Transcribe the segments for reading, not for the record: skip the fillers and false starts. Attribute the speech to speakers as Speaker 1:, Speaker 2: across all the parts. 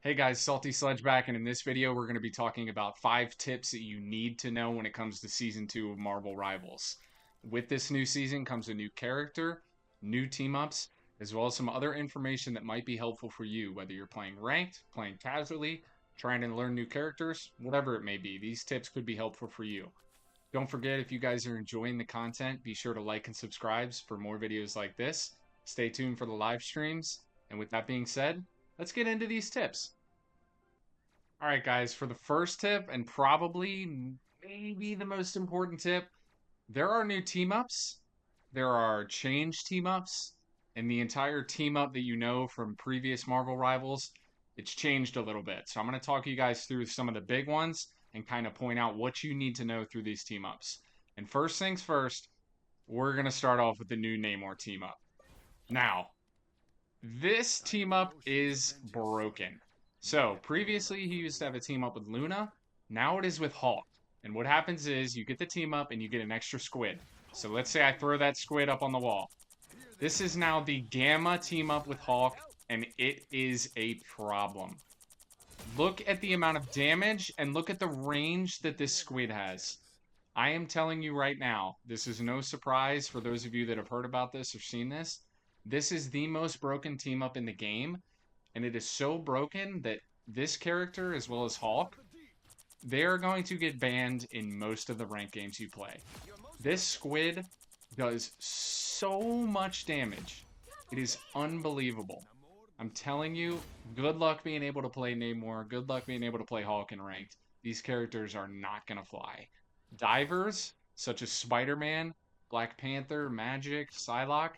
Speaker 1: Hey guys, Salty Sledge back, and in this video we're going to be talking about 5 tips that you need to know when it comes to Season 2 of Marvel Rivals. With this new season comes a new character, new team-ups, as well as some other information that might be helpful for you, whether you're playing ranked, playing casually, trying to learn new characters, whatever it may be. These tips could be helpful for you. Don't forget, if you guys are enjoying the content, be sure to like and subscribe for more videos like this. Stay tuned for the live streams, and with that being said, let's get into these tips. All right, guys, for the first tip, and probably maybe the most important tip, there are new team ups, there are change team ups, and the entire team up that you know from previous Marvel Rivals, it's changed a little bit. So I'm going to talk you guys through some of the big ones and kind of point out what you need to know through these team ups. And first things first, we're going to start off with the new Namor team up. Now, this team up is broken. So previously he used to have a team up with Luna. Now it is with Hulk. And what happens is you get the team up and you get an extra squid. So let's say I throw that squid up on the wall. This is now the Gamma team up with Hulk, and it is a problem. Look at the amount of damage and look at the range that this squid has. I am telling you right now, this is no surprise for those of you that have heard about this or seen this. This is the most broken team up in the game, and it is so broken that this character, as well as Hulk, they're going to get banned in most of the ranked games you play. This squid does so much damage. It is unbelievable. I'm telling you, good luck being able to play Namor. Good luck being able to play Hulk in ranked. These characters are not going to fly. Divers, such as Spider-Man, Black Panther, Magic, Psylocke,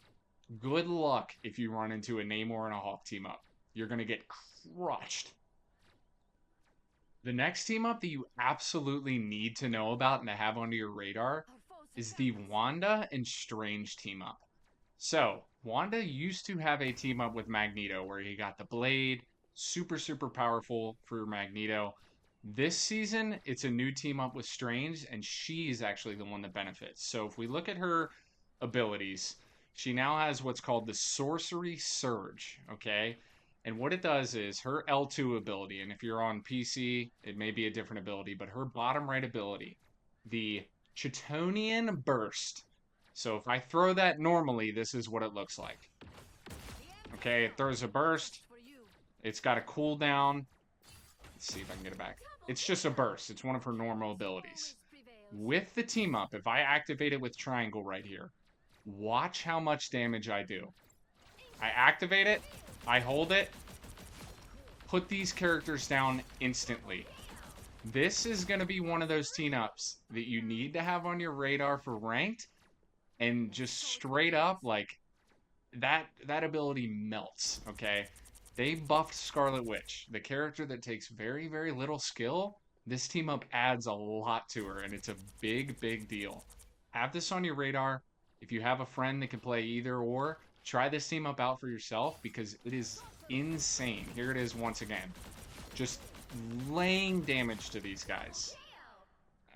Speaker 1: good luck if you run into a Namor and a Hulk team up. You're going to get crushed. The next team up that you absolutely need to know about and to have under your radar is the Wanda and Strange team up. So, Wanda used to have a team up with Magneto where he got the blade, super, super powerful for Magneto. This season, it's a new team up with Strange, and she's actually the one that benefits. So, if we look at her abilities, she now has what's called the Sorcery Surge, okay? And what it does is her L2 ability, and if you're on PC, it may be a different ability, but her bottom right ability, the Chitonian Burst. So if I throw that normally, this is what it looks like. Okay, it throws a burst. It's got a cooldown. Let's see if I can get it back. It's just a burst. It's one of her normal abilities. With the team up, if I activate it with triangle right here, watch how much damage I do. I activate it, I hold it, put these characters down instantly. This is going to be one of those team-ups that you need to have on your radar for ranked, and just straight up, like, that ability melts, okay? They buffed Scarlet Witch, the character that takes very, very little skill. This team-up adds a lot to her, and it's a big, big deal. Have this on your radar. If you have a friend that can play either or, try this team up out for yourself because it is insane. Here it is once again. Just laying damage to these guys.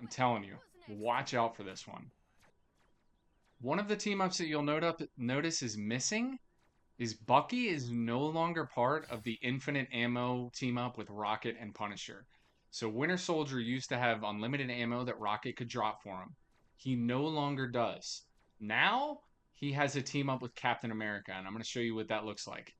Speaker 1: I'm telling you, watch out for this one. One of the team ups that you'll notice is missing is Bucky is no longer part of the infinite ammo team up with Rocket and Punisher. So Winter Soldier used to have unlimited ammo that Rocket could drop for him. He no longer does. Now he has a team up with Captain America, and I'm going to show you what that looks like.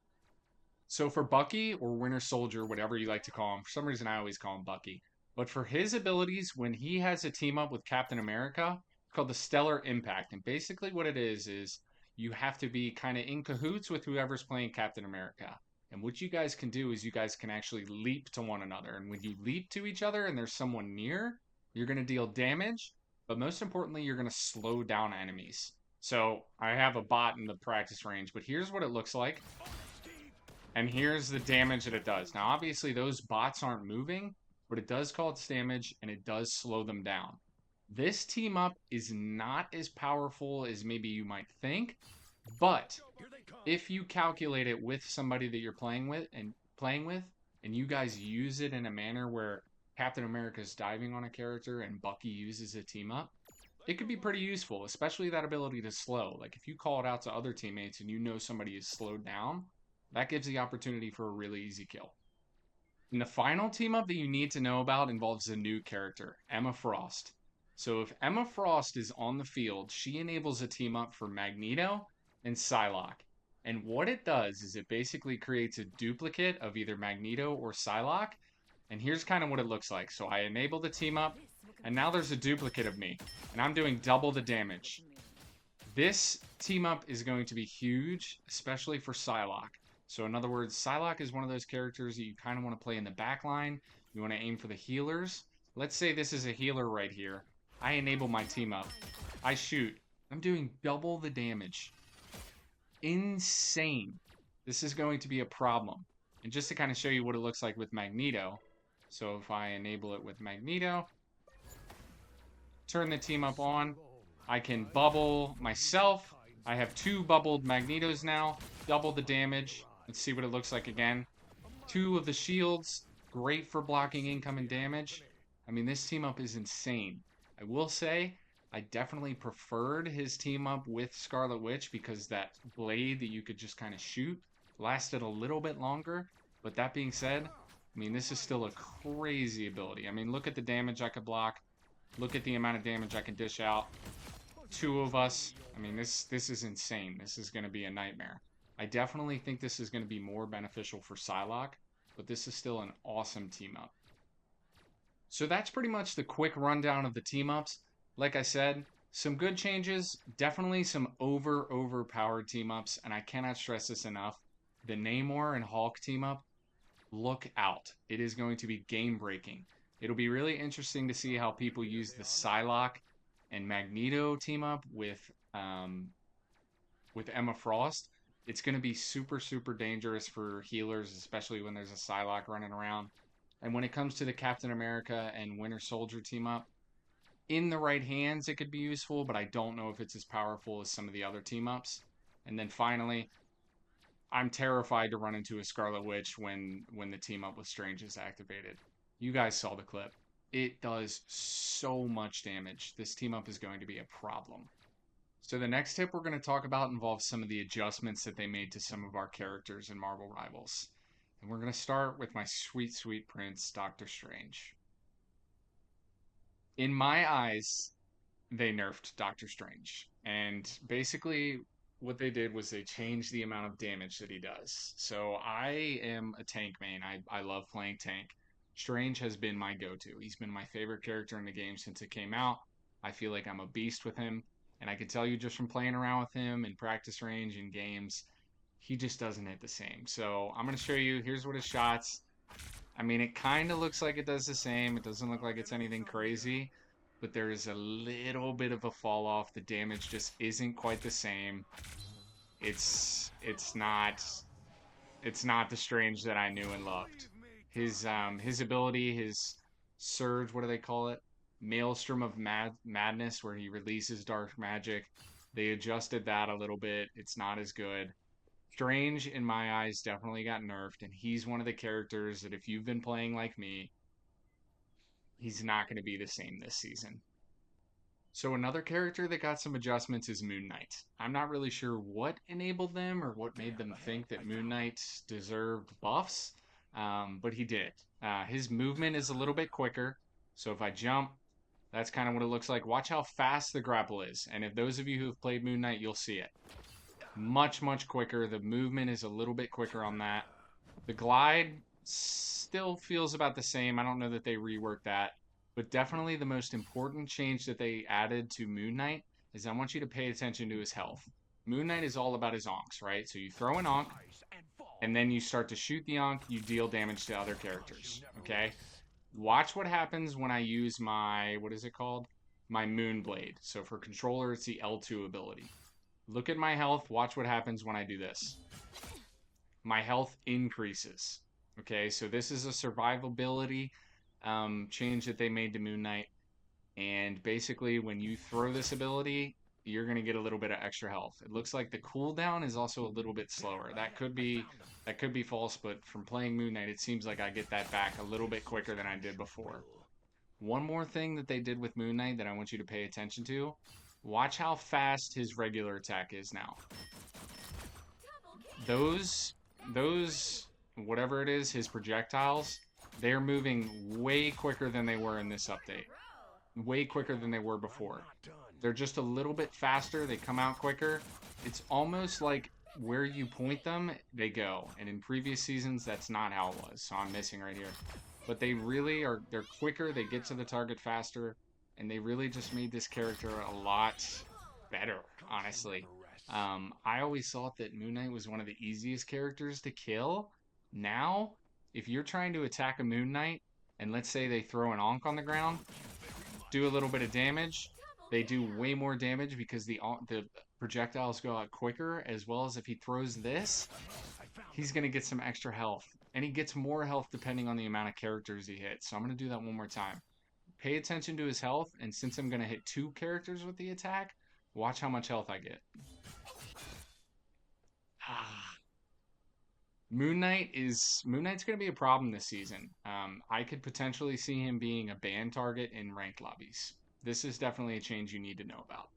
Speaker 1: So for Bucky, or Winter Soldier, whatever you like to call him, for some reason I always call him Bucky. But for his abilities, when he has a team up with Captain America, it's called the Stellar Impact. And basically what it is you have to be kind of in cahoots with whoever's playing Captain America. And what you guys can do is you guys can actually leap to one another. And when you leap to each other and there's someone near, you're going to deal damage. But most importantly, you're going to slow down enemies. So I have a bot in the practice range, but here's what it looks like. And here's the damage that it does. Now, obviously, those bots aren't moving, but it does cause damage, and it does slow them down. This team up is not as powerful as maybe you might think, but if you calculate it with somebody that you're playing with, and you guys use it in a manner where Captain America is diving on a character and Bucky uses a team up, it could be pretty useful, especially that ability to slow. Like if you call it out to other teammates and you know somebody is slowed down, that gives the opportunity for a really easy kill. And the final team up that you need to know about involves a new character, Emma Frost. So if Emma Frost is on the field, she enables a team up for Magneto and Psylocke. And what it does is it basically creates a duplicate of either Magneto or Psylocke. And here's kind of what it looks like. So I enable the team up, and now there's a duplicate of me, and I'm doing double the damage. This team up is going to be huge, especially for Psylocke. So in other words, Psylocke is one of those characters that you kind of want to play in the back line. You want to aim for the healers. Let's say this is a healer right here. I enable my team up. I shoot. I'm doing double the damage. Insane. This is going to be a problem. And just to kind of show you what it looks like with Magneto. So if I enable it with Magneto, turn the team up on, I can bubble myself. I have 2 bubbled Magnetos now. Double the damage. Let's see what it looks like again. 2 of the shields. Great for blocking incoming damage. I mean, this team up is insane. I will say, I definitely preferred his team up with Scarlet Witch because that blade that you could just kind of shoot lasted a little bit longer. But that being said, I mean, this is still a crazy ability. I mean, look at the damage I could block. Look at the amount of damage I can dish out. 2 of us. I mean, this is insane. This is going to be a nightmare. I definitely think this is going to be more beneficial for Psylocke, but this is still an awesome team up. So that's pretty much the quick rundown of the team ups. Like I said, some good changes, definitely some overpowered team ups, and I cannot stress this enough. The Namor and Hulk team up, look out. It is going to be game breaking. It'll be really interesting to see how people use the Psylocke and Magneto team up with Emma Frost. It's going to be super dangerous for healers, especially when there's a Psylocke running around. And when it comes to the Captain America and Winter Soldier team up, in the right hands it could be useful, but I don't know if it's as powerful as some of the other team ups. And then finally, I'm terrified to run into a Scarlet Witch when the team up with Strange is activated. You guys saw the clip. It does so much damage. This team up is going to be a problem. So the next tip we're going to talk about involves some of the adjustments that they made to some of our characters in Marvel Rivals. And we're going to start with my sweet prince, Doctor Strange. In my eyes, they nerfed Doctor Strange. And basically what they did was they changed the amount of damage that he does. So I am a tank main. I love playing tank. Strange has been my go-to. He's been my favorite character in the game since it came out. I feel like I'm a beast with him. And I can tell you just from playing around with him in practice range and games, he just doesn't hit the same. So I'm going to show you, here's what his shots. I mean, it kind of looks like it does the same. It doesn't look like it's anything crazy. But there is a little bit of a fall off. The damage just isn't quite the same. It's not the Strange that I knew and loved. His ability, his surge, what do they call it? Maelstrom of Madness, where he releases dark magic. They adjusted that a little bit. It's not as good. Strange, in my eyes, definitely got nerfed, and he's one of the characters that if you've been playing like me, he's not going to be the same this season. So another character that got some adjustments is Moon Knight. I'm not really sure what enabled them or what made them think that Moon Knight deserved buffs, but he did. His movement is a little bit quicker, so if I jump, that's kind of what it looks like. Watch how fast the grapple is, and if those of you who have played Moon Knight, you'll see it. Much quicker. The movement is a little bit quicker on that. The glide still feels about the same. I don't know that they reworked that. But definitely the most important change that they added to Moon Knight is I want you to pay attention to his health. Moon Knight is all about his onks, right? So you throw an onk, and then you start to shoot the onk, you deal damage to other characters, okay? Watch what happens when I use my, what is it called? My Moon Blade. So for controller, it's the L2 ability. Look at my health, watch what happens when I do this. My health increases, okay? So this is a survivability change that they made to Moon Knight, and basically when you throw this ability, you're going to get a little bit of extra health. It looks like the cooldown is also a little bit slower. That could be false, but from playing Moon Knight, it seems like I get that back a little bit quicker than I did before. One more thing that they did with Moon Knight that I want you to pay attention to, watch how fast his regular attack is now. Those whatever it is, his projectiles, they're moving way quicker than they were in this update. Way quicker than they were before. They're just a little bit faster. They come out quicker. It's almost like where you point them, they go. And in previous seasons, that's not how it was. So I'm missing right here. But they really are, they're quicker. They get to the target faster. And they really just made this character a lot better, honestly. I always thought that Moon Knight was one of the easiest characters to kill. Now, if you're trying to attack a Moon Knight, and let's say they throw an Ankh on the ground, do a little bit of damage, they do way more damage because the projectiles go out quicker, as well as if he throws this, he's going to get some extra health. And he gets more health depending on the amount of characters he hits. So I'm going to do that one more time. Pay attention to his health, and since I'm going to hit 2 characters with the attack, watch how much health I get. Moon Knight's going to be a problem this season. I could potentially see him being a ban target in ranked lobbies. This is definitely a change you need to know about.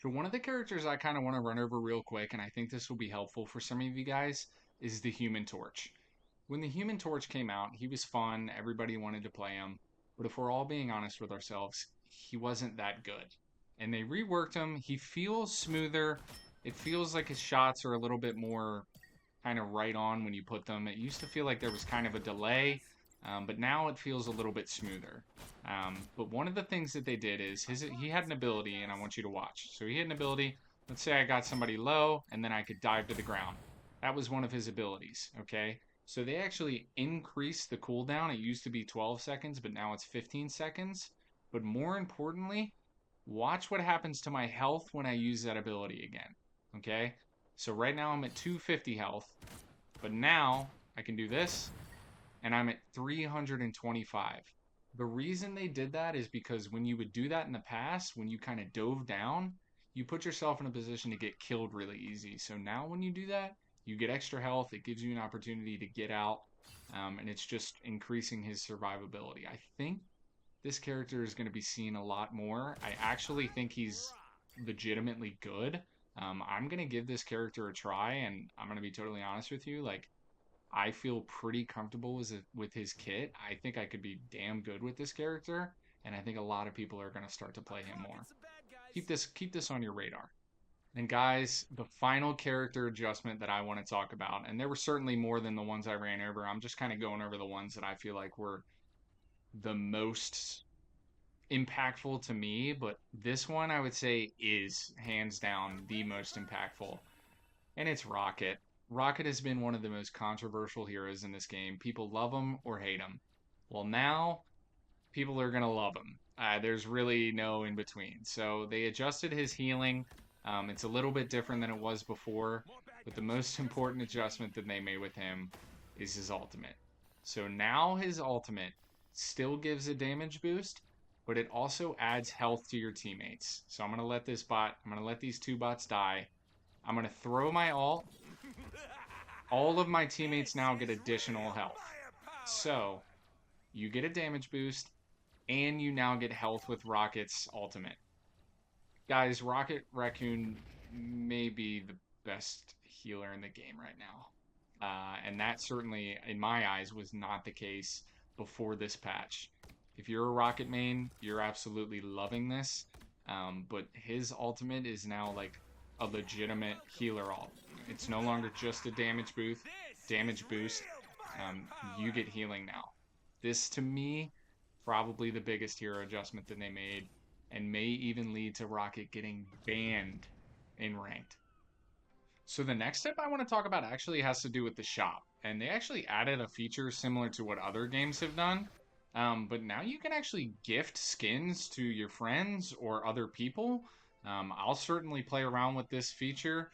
Speaker 1: So one of the characters I kind of want to run over real quick, and I think this will be helpful for some of you guys, is the Human Torch. When the Human Torch came out, he was fun. Everybody wanted to play him. But if we're all being honest with ourselves, he wasn't that good. And they reworked him. He feels smoother. It feels like his shots are a little bit more kind of right on when you put them. It used to feel like there was kind of a delay, but now it feels a little bit smoother. But one of the things that they did is he had an ability, and I want you to watch. So he had an ability. Let's say I got somebody low, and then I could dive to the ground. That was one of his abilities, okay? So they actually increased the cooldown. It used to be 12 seconds, but now it's 15 seconds. But more importantly, watch what happens to my health when I use that ability again, okay? So right now I'm at 250 health, but now I can do this, and I'm at 325. The reason they did that is because when you would do that in the past, when you kind of dove down, you put yourself in a position to get killed really easy. So now when you do that, you get extra health. It gives you an opportunity to get out, and it's just increasing his survivability. I think this character is going to be seen a lot more. I actually think he's legitimately good. I'm going to give this character a try, and I'm going to be totally honest with you. Like, I feel pretty comfortable with his kit. I think I could be damn good with this character, and I think a lot of people are going to start to play him more. Keep this on your radar. And guys, the final character adjustment that I want to talk about, and there were certainly more than the ones I ran over. I'm just kind of going over the ones that I feel like were the most impactful to me, but this one I would say is hands down the most impactful, and it's Rocket. Rocket has been one of the most controversial heroes in this game. People love him or hate him. Well, now people are going to love him. There's really no in between. So they adjusted his healing. It's a little bit different than it was before, but the most important adjustment that they made with him is his ultimate. So now his ultimate still gives a damage boost, but it also adds health to your teammates. So I'm going to let these 2 bots die. I'm going to throw my ult. All of my teammates now get additional health. So you get a damage boost, and you now get health with Rocket's ultimate. Guys, Rocket Raccoon may be the best healer in the game right now. And that certainly, in my eyes, was not the case before this patch. If you're a Rocket main, you're absolutely loving this. But his ultimate is now like a legitimate healer ult. It's no longer just a damage boost. You get healing now. This, to me, probably the biggest hero adjustment that they made, and may even lead to Rocket getting banned in ranked. So the next tip I want to talk about actually has to do with the shop. And they actually added a feature similar to what other games have done. But now you can actually gift skins to your friends or other people. I'll certainly play around with this feature.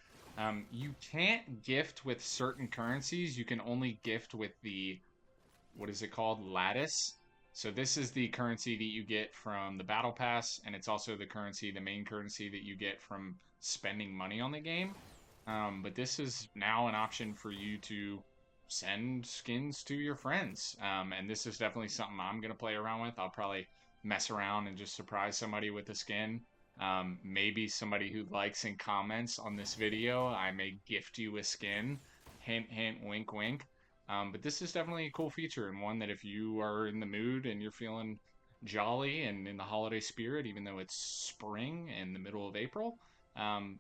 Speaker 1: You can't gift with certain currencies. You can only gift with the, what is it called? Lattice. So this is the currency that you get from the Battle Pass, and it's also the main currency that you get from spending money on the game. But this is now an option for you to send skins to your friends. And this is definitely something I'm going to play around with. I'll probably mess around and just surprise somebody with a skin. Maybe somebody who likes and comments on this video, I may gift you a skin. Hint, hint, wink, wink. But this is definitely a cool feature, and one that if you are in the mood and you're feeling jolly and in the holiday spirit, even though it's spring and the middle of April, um,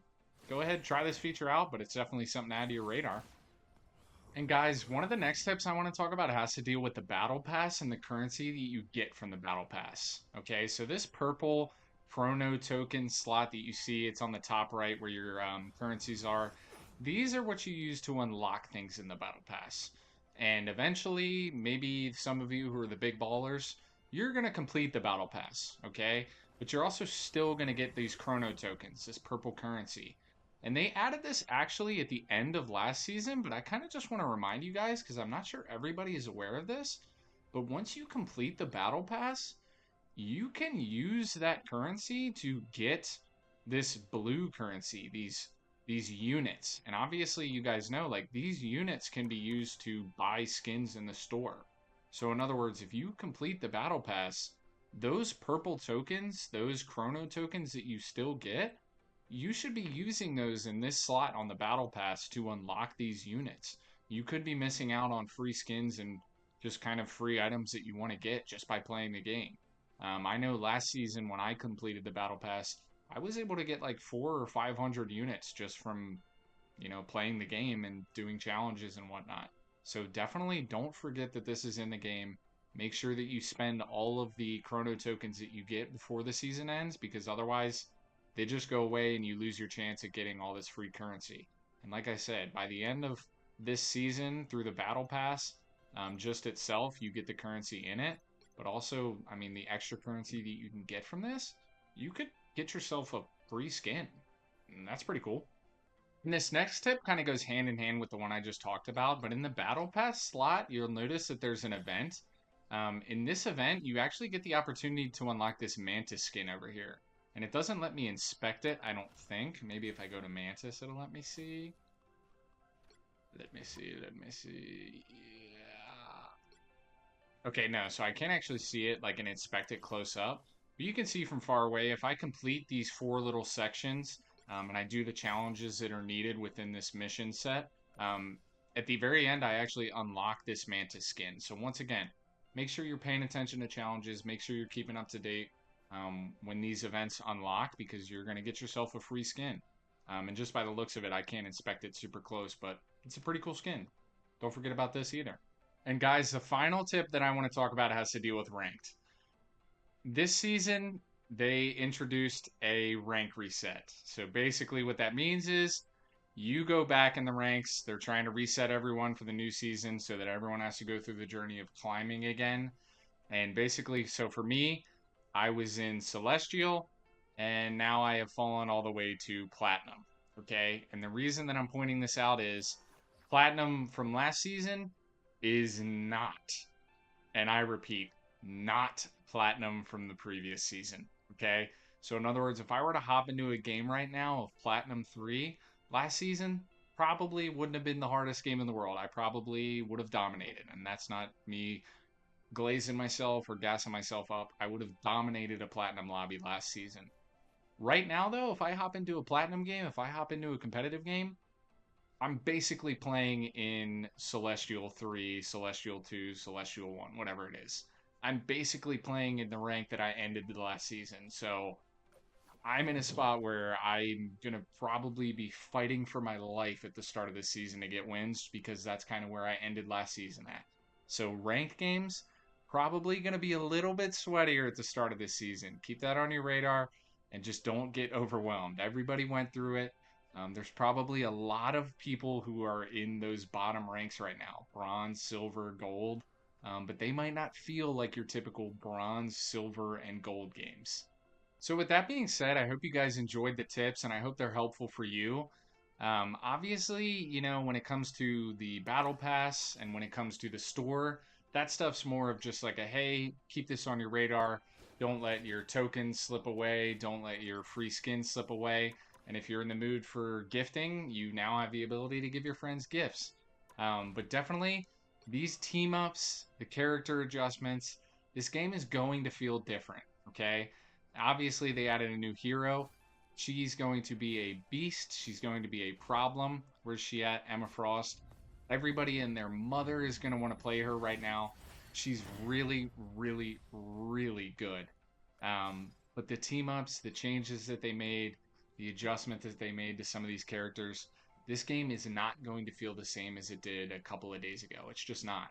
Speaker 1: go ahead, try this feature out, but it's definitely something to add to your radar. And guys, one of the next tips I want to talk about has to deal with the battle pass and the currency that you get from the battle pass. Okay, so this purple chrono token slot that you see, it's on the top right where your currencies are. These are what you use to unlock things in the battle pass. And eventually, maybe some of you who are the big ballers, you're going to complete the battle pass, okay? But you're also still going to get these chrono tokens, this purple currency. And they added this actually at the end of last season, but I kind of just want to remind you guys because I'm not sure everybody is aware of this. But once you complete the battle pass, you can use that currency to get this blue currency, these units. And obviously you guys know like these units can be used to buy skins in the store. So in other words, if you complete the battle pass, those purple tokens, those chrono tokens that you still get, you should be using those in this slot on the battle pass to unlock these units. You could be missing out on free skins and just kind of free items that you want to get just by playing the game. I know last season when I completed the battle pass, I was able to get like 400 or 500 units just from, playing the game and doing challenges and whatnot. So definitely don't forget that this is in the game. Make sure that you spend all of the chrono tokens that you get before the season ends because otherwise they just go away and you lose your chance at getting all this free currency. And like I said, by the end of this season through the battle pass, just itself, you get the currency in it. But also, I mean, the extra currency that you can get from this, you could get yourself a free skin. And that's pretty cool. And this next tip kind of goes hand in hand with the one I just talked about. But in the battle pass slot, you'll notice that there's an event. In this event, you actually get the opportunity to unlock this mantis skin over here. And it doesn't let me inspect it, I don't think. Maybe if I go to Mantis, it'll let me see. Let me see. Yeah. Okay, no, so I can't actually see it like and inspect it close up. But you can see from far away, if I complete these 4 little sections, and I do the challenges that are needed within this mission set, um, at the very end, I actually unlock this Mantis skin. So once again, make sure you're paying attention to challenges, make sure you're keeping up to date when these events unlock because you're going to get yourself a free skin. And just by the looks of it, I can't inspect it super close, but it's a pretty cool skin. Don't forget about this either. And guys, the final tip that I want to talk about has to deal with ranked. This season, they introduced a rank reset. So basically, what that means is you go back in the ranks. They're trying to reset everyone for the new season so that everyone has to go through the journey of climbing again. And basically, so for me, I was in Celestial, and now I have fallen all the way to Platinum. Okay, and the reason that I'm pointing this out is Platinum from last season is not, and I repeat, not Platinum from the previous season. Okay, so in other words, if I were to hop into a game right now of Platinum 3 last season, probably wouldn't have been the hardest game in the world. I probably would have dominated, and that's not me glazing myself or gassing myself up. I would have dominated a platinum lobby last season. Right now, though, if I hop into a platinum game, if I hop into a competitive game, I'm basically playing in Celestial 3, Celestial 2, Celestial 1, whatever it is. I'm basically playing in the rank that I ended the last season. So I'm in a spot where I'm going to probably be fighting for my life at the start of the season to get wins because that's kind of where I ended last season at. So ranked games, probably going to be a little bit sweatier at the start of this season. Keep that on your radar and just don't get overwhelmed. Everybody went through it. There's probably a lot of people who are in those bottom ranks right now, bronze, silver, gold, but they might not feel like your typical bronze, silver, and gold games. So with that being said, I hope you guys enjoyed the tips and I hope they're helpful for you. Obviously, when it comes to the battle pass and when it comes to the store, that stuff's more of just like a, hey, keep this on your radar. Don't let your tokens slip away. Don't let your free skins slip away. And if you're in the mood for gifting, you now have the ability to give your friends gifts. But definitely, these team ups, the character adjustments, this game is going to feel different, okay? Obviously, they added a new hero. She's going to be a beast. She's going to be a problem. Where's she at? Emma Frost. Everybody and their mother is going to want to play her right now. She's really, really, really good. But the team ups, the changes that they made, the adjustment that they made to some of these characters, this game is not going to feel the same as it did a couple of days ago. It's just not.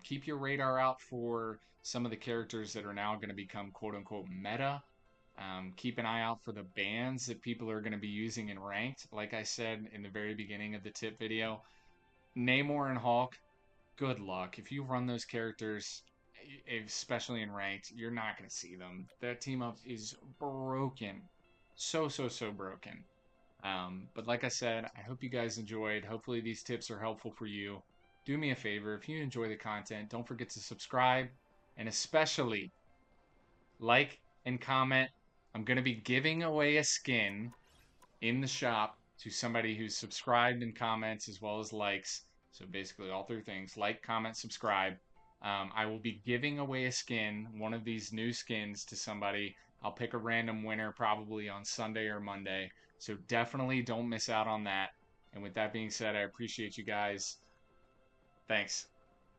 Speaker 1: Keep your radar out for some of the characters that are now going to become quote unquote meta. Keep an eye out for the bans that people are going to be using in ranked. Like I said in the very beginning of the tip video, Namor and Hulk, good luck. If you run those characters, especially in ranked, you're not going to see them. That team up is broken. So, so, so broken. But like I said, I hope you guys enjoyed. Hopefully, these tips are helpful for you. Do me a favor, if you enjoy the content, don't forget to subscribe and especially like and comment. I'm going to be giving away a skin in the shop to somebody who's subscribed and comments as well as likes. So basically, all three things: like, comment, subscribe. I will be giving away a skin, one of these new skins, to somebody. I'll pick a random winner probably on Sunday or Monday. So definitely don't miss out on that. And with that being said, I appreciate you guys. Thanks.